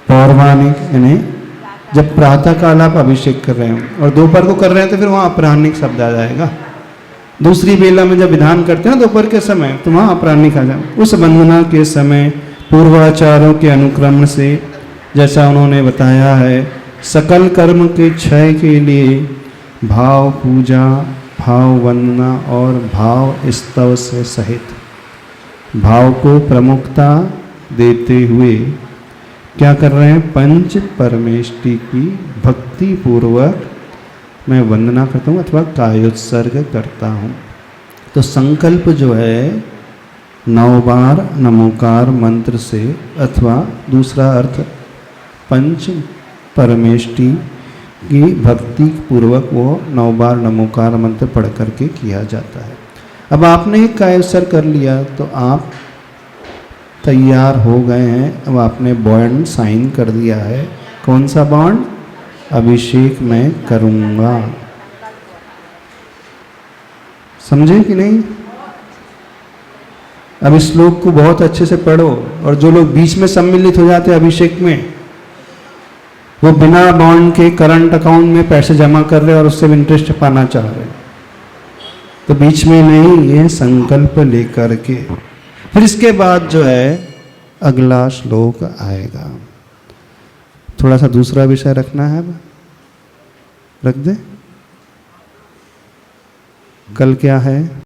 पौर्वानिक यानी जब प्रातः काल आप अभिषेक कर रहे हैं और दोपहर को कर रहे हैं तो फिर वहाँ अपराह्निक शब्द आ जाएगा। दूसरी बेला में जब विधान करते हैं दोपहर के समय तो वहाँ अपराह्निक आ जाएगा। उस वंदना के समय पूर्वाचारों के अनुक्रम से, जैसा उन्होंने बताया है, सकल कर्म के क्षय के लिए भाव पूजा भाव वंदना और भाव स्तव से सहित भाव को प्रमुखता देते हुए क्या कर रहे हैं? पंच परमेष्टि की भक्ति पूर्वक मैं वंदना करता हूँ अथवा कायोत्सर्ग करता हूँ। तो संकल्प जो है 9 बार नमोकार मंत्र से, अथवा दूसरा अर्थ पंच परमेष्टि की भक्ति पूर्वक वो 9 बार नमोकार मंत्र पढ़ करके किया जाता है। अब आपने एक कायोत्सर्ग कर लिया तो आप तैयार हो गए हैं। अब आपने बॉन्ड साइन कर दिया है। कौन सा बॉन्ड? अभिषेक मैं करूँगा। समझे कि नहीं? अब इस श्लोक को बहुत अच्छे से पढ़ो। और जो लोग बीच में सम्मिलित हो जाते हैं अभिषेक में, वो बिना बॉन्ड के करंट अकाउंट में पैसे जमा कर रहे हैं और उससे इंटरेस्ट पाना चाह रहे हैं, तो बीच में नहीं, ये संकल्प लेकर के फिर इसके बाद जो है अगला श्लोक आएगा। थोड़ा सा दूसरा विषय रखना है, रख दे। कल क्या है?